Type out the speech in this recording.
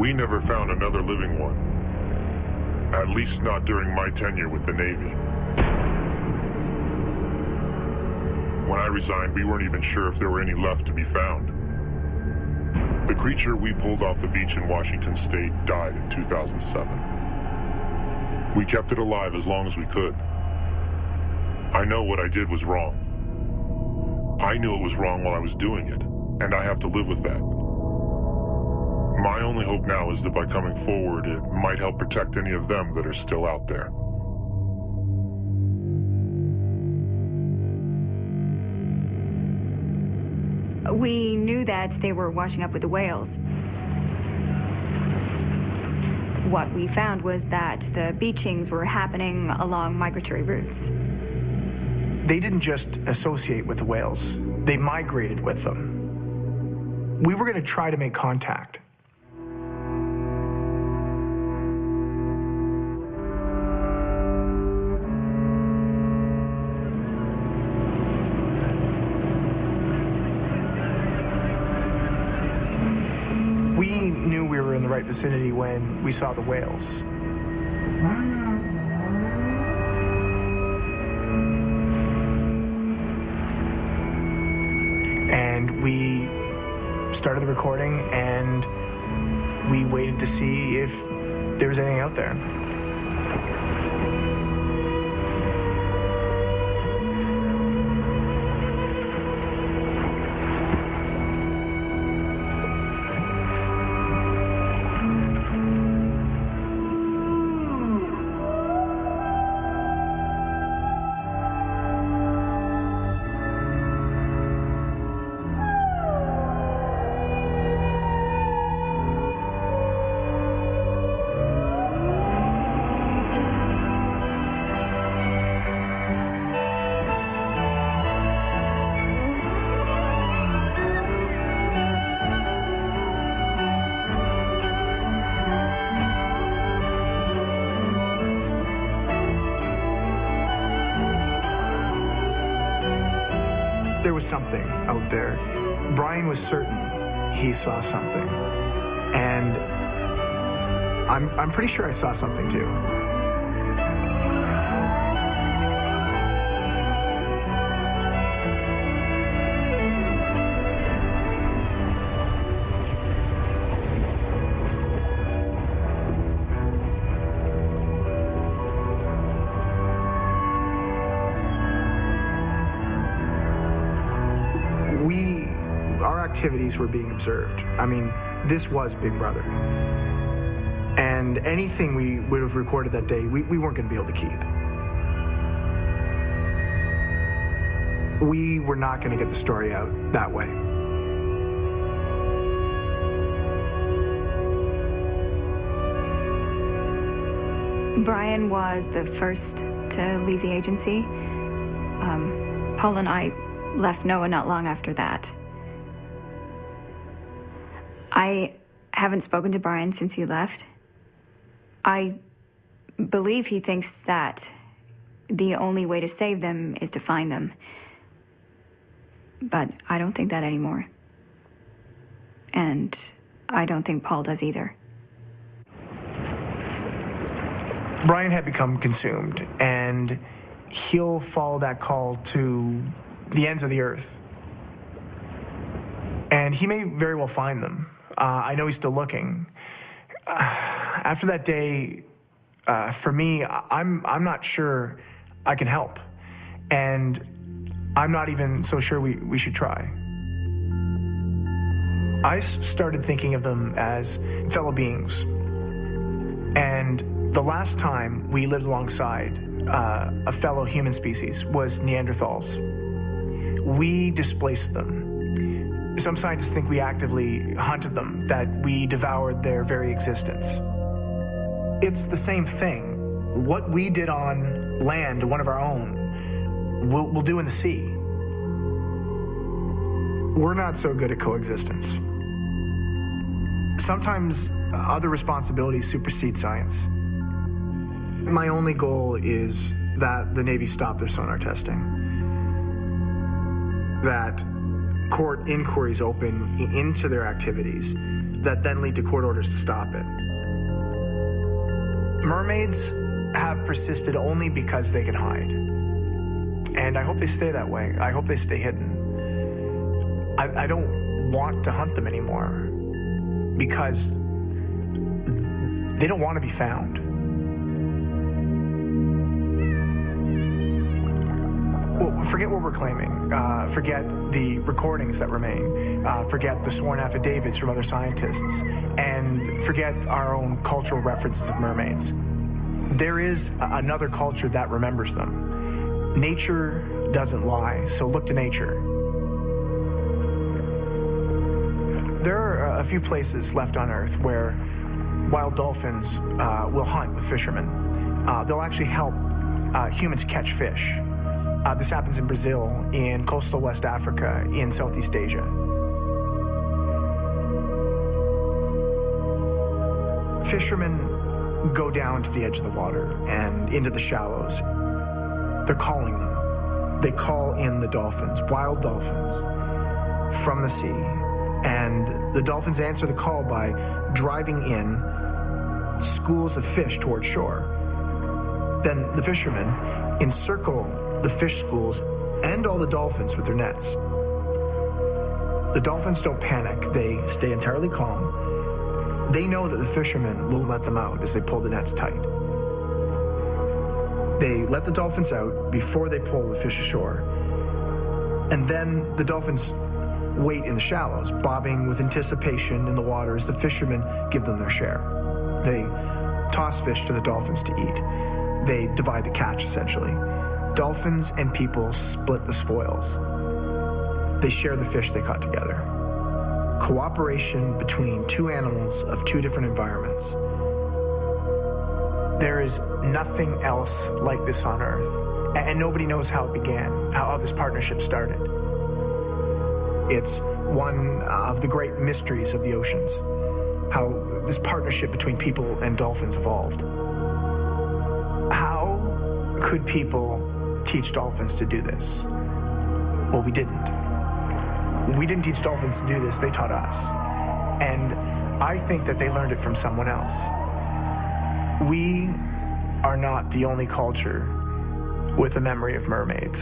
We never found another living one. At least not during my tenure with the Navy. When I resigned, we weren't even sure if there were any left to be found. The creature we pulled off the beach in Washington State died in 2007. We kept it alive as long as we could. I know what I did was wrong. I knew it was wrong while I was doing it, and I have to live with that. My only hope now is that by coming forward, it might help protect any of them that are still out there. We knew that they were washing up with the whales. What we found was that the beachings were happening along migratory routes. They didn't just associate with the whales. They migrated with them. We were going to try to make contact. We knew we were in the right vicinity when we saw the whales. And we started the recording, and we waited to see if there was anything out there. There was something out there. Brian was certain he saw something. And I'm pretty sure I saw something too. Our activities were being observed. I mean, this was Big Brother. And anything we would have recorded that day, we weren't going to be able to keep. We were not going to get the story out that way. Brian was the first to leave the agency. Paul and I left NOAA not long after that. I haven't spoken to Brian since he left. I believe he thinks that the only way to save them is to find them. But I don't think that anymore. And I don't think Paul does either. Brian had become consumed, and he'll follow that call to the ends of the earth. And he may very well find them. I know he's still looking. After that day, for me, I'm not sure I can help. And I'm not even so sure we should try. I started thinking of them as fellow beings. And the last time we lived alongside a fellow human species was Neanderthals. We displaced them. Some scientists think we actively hunted them, that we devoured their very existence. It's the same thing. What we did on land, one of our own, we'll do in the sea. We're not so good at coexistence. Sometimes other responsibilities supersede science. My only goal is that the Navy stop their sonar testing. That court inquiries open into their activities that then lead to court orders to stop it. Mermaids have persisted only because they can hide. And I hope they stay that way. I hope they stay hidden. I don't want to hunt them anymore because they don't want to be found. Well, forget what we're claiming. Forget the recordings that remain. Forget the sworn affidavits from other scientists. And forget our own cultural references of mermaids. There is another culture that remembers them. Nature doesn't lie, so look to nature. There are a few places left on Earth where wild dolphins will hunt with fishermen. They'll actually help humans catch fish. This happens in Brazil, in coastal West Africa, in Southeast Asia. Fishermen go down to the edge of the water and into the shallows. They're calling them. They call in the dolphins, wild dolphins, from the sea. And the dolphins answer the call by driving in schools of fish toward shore. Then the fishermen encircle the fish schools and all the dolphins with their nets. The dolphins don't panic. They stay entirely calm. They know that the fishermen will let them out as they pull the nets tight. They let the dolphins out before they pull the fish ashore. And then the dolphins wait in the shallows, bobbing with anticipation in the water as the fishermen give them their share. They toss fish to the dolphins to eat. They divide the catch, essentially. Dolphins and people split the spoils. They share the fish they caught together. Cooperation between two animals of two different environments. There is nothing else like this on Earth, and nobody knows how it began, how this partnership started. It's one of the great mysteries of the oceans, how this partnership between people and dolphins evolved. How could people teach dolphins to do this? Well, we didn't. We didn't teach dolphins to do this, they taught us. And I think that they learned it from someone else. We are not the only culture with a memory of mermaids.